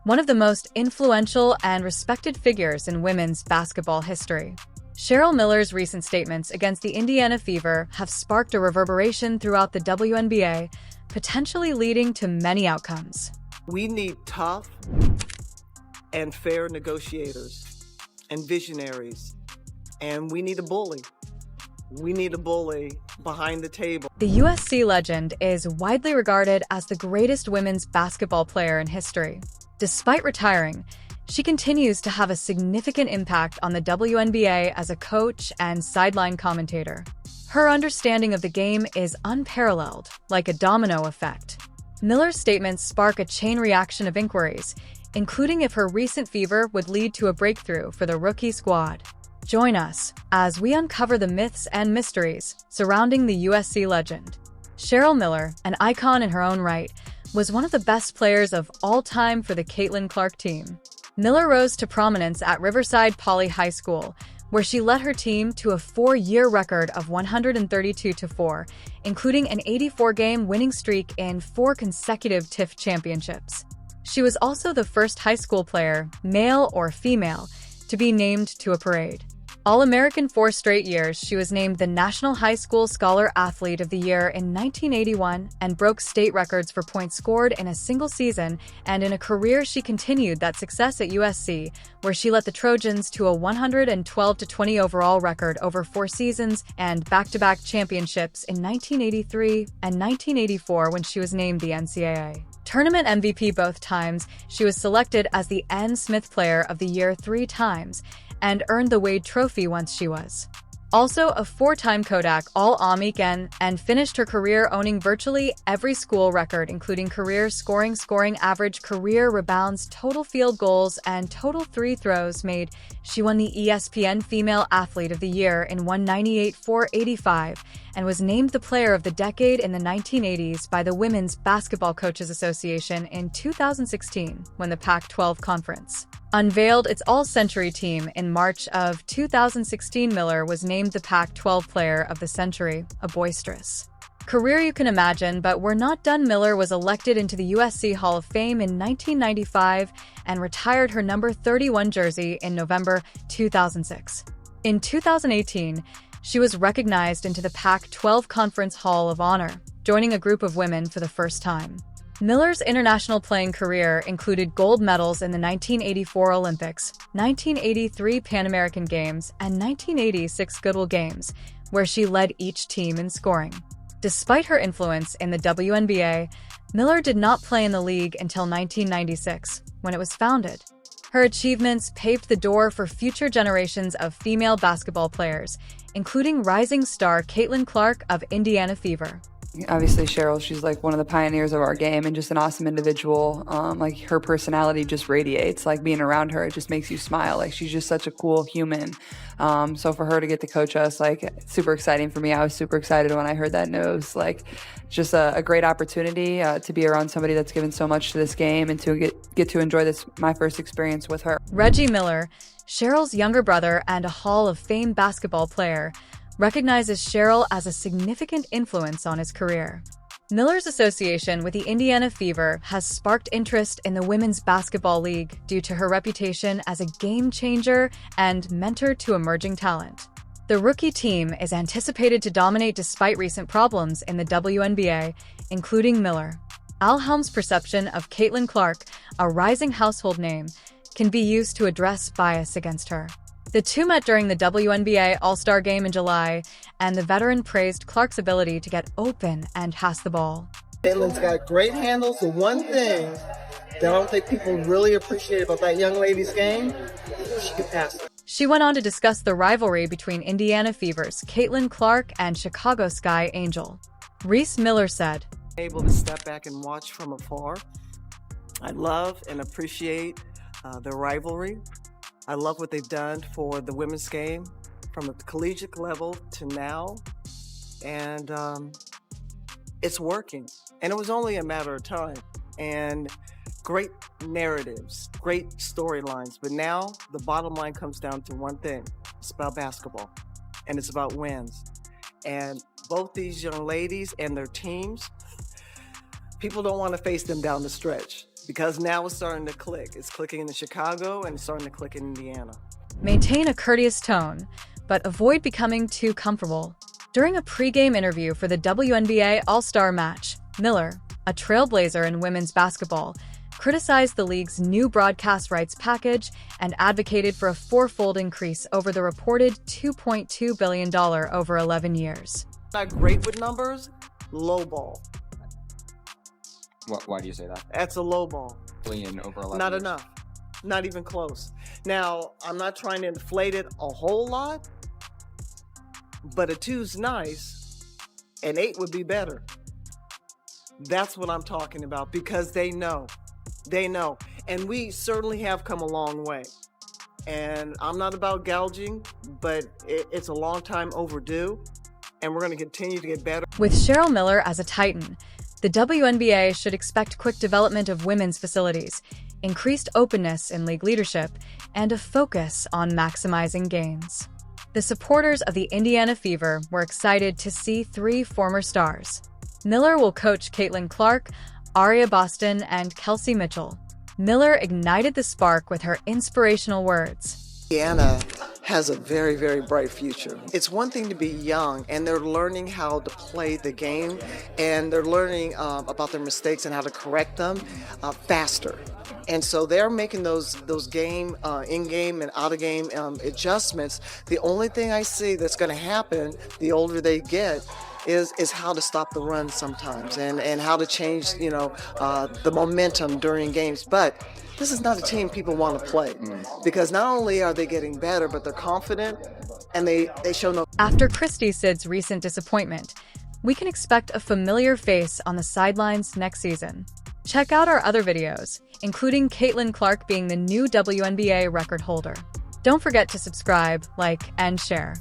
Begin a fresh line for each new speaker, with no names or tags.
one of the most influential and respected figures in women's basketball history. Cheryl Miller's recent statements against the Indiana Fever have sparked a reverberation throughout the WNBA, potentially leading to many outcomes.
We need tough and fair negotiators and visionaries, and we need a bully. We need a bully behind the table.
The USC legend is widely regarded as the greatest women's basketball player in history. Despite retiring, she continues to have a significant impact on the WNBA as a coach and sideline commentator. Her understanding of the game is unparalleled, like a domino effect. Miller's statements spark a chain reaction of inquiries, including if her recent fever would lead to a breakthrough for the rookie squad. Join us as we uncover the myths and mysteries surrounding the USC legend. Cheryl Miller, an icon in her own right, was one of the best players of all time for the Caitlin Clark team. Miller rose to prominence at Riverside Poly High School, where she led her team to a 4-year record of 132-4, including an 84-game winning streak in 4 consecutive TIFF championships. She was also the first high school player, male or female, to be named to a parade. All-American 4 straight years, she was named the National High School Scholar Athlete of the Year in 1981 and broke state records for points scored in a single season, and in a career she continued that success at USC, where she led the Trojans to a 112-20 overall record over 4 seasons and back-to-back championships in 1983 and 1984 when she was named the NCAA Tournament MVP both times. She was selected as the N. Smith Player of the Year 3 times, and earned the Wade Trophy once she was also a 4-time Kodak All-American, and finished her career owning virtually every school record, including career scoring average, career rebounds, total field goals, and total free throws made. She won the ESPN Female Athlete of the Year in 198-485 and was named the Player of the Decade in the 1980s by the Women's Basketball Coaches Association in 2016 when the Pac-12 Conference unveiled its All-Century team in March of 2016. Miller was named the Pac-12 Player of the Century, a boisterous career you can imagine, but we're not done. Miller was elected into the USC Hall of Fame in 1995 and retired her number 31 jersey in November 2006. In 2018, she was recognized into the Pac-12 Conference Hall of Honor, joining a group of women for the first time. Miller's international playing career included gold medals in the 1984 Olympics, 1983 Pan American Games, and 1986 Goodwill Games, where she led each team in scoring. Despite her influence in the WNBA, Miller did not play in the league until 1996, when it was founded. Her achievements paved the door for future generations of female basketball players, including rising star Caitlin Clark of Indiana Fever.
Obviously, Cheryl, she's like one of the pioneers of our game and just an awesome individual. Like her personality just radiates. Like being around her, it just makes you smile. Like she's just such a cool human. So for her to get to coach us, like super exciting for me. I was super excited when I heard that news. Like just a great opportunity to be around somebody that's given so much to this game and to get to enjoy this, my first experience with her.
Reggie Miller, Cheryl's younger brother and a Hall of Fame basketball player, recognizes Cheryl as a significant influence on his career. Miller's association with the Indiana Fever has sparked interest in the Women's Basketball League due to her reputation as a game changer and mentor to emerging talent. The rookie team is anticipated to dominate despite recent problems in the WNBA, including Miller. Al Helm's perception of Caitlin Clark, a rising household name, can be used to address bias against her. The two met during the WNBA All-Star Game in July, and the veteran praised Clark's ability to get open and pass the ball.
Caitlin's got great handles. The one thing that I don't think people really appreciate about that young lady's game, she can pass it.
She went on to discuss the rivalry between Indiana Fever's Caitlin Clark and Chicago Sky Angel. Reese Miller said,
Able to step back and watch from afar. I love and appreciate the rivalry. I love what they've done for the women's game from a collegiate level to now, and it's working. And it was only a matter of time. And great narratives, great storylines. But now the bottom line comes down to one thing. It's about basketball, and it's about wins. And both these young ladies and their teams, people don't want to face them down the stretch. because now it's starting to click. It's clicking in Chicago and it's starting to click in Indiana.
Maintain a courteous tone, but avoid becoming too comfortable. During a pre-game interview for the WNBA All-Star match, Miller, a trailblazer in women's basketball, criticized the league's new broadcast rights package and advocated for a fourfold increase over the reported $2.2 billion over 11 years.
Not great with numbers, low ball.
Why do you say that?
That's a low ball.
In over 11
Not
years.
enough. Not even close. Now, I'm not trying to inflate it a whole lot, but a 2's nice, an 8 would be better. That's what I'm talking about, because they know. They know. And we certainly have come a long way. And I'm not about gouging, but it's a long time overdue, and we're going to continue to get better.
With Cheryl Miller as a titan, the WNBA should expect quick development of women's facilities, increased openness in league leadership, and a focus on maximizing gains. The supporters of the Indiana Fever were excited to see 3 former stars. Miller will coach Caitlin Clark, Aria Boston, and Kelsey Mitchell. Miller ignited the spark with her inspirational words.
Indiana has a very, very bright future. It's one thing to be young, and they're learning how to play the game, and they're learning about their mistakes and how to correct them faster. And so they're making those game, in-game and out-of-game adjustments. The only thing I see that's going to happen the older they get is how to stop the run sometimes, and how to change, the momentum during games. But this is not a team people want to play, because not only are they getting better, but they're confident, and they show no.
After Christy Sid's recent disappointment, we can expect a familiar face on the sidelines next season. Check out our other videos, including Caitlin Clark being the new WNBA record holder. Don't forget to subscribe, like, and share.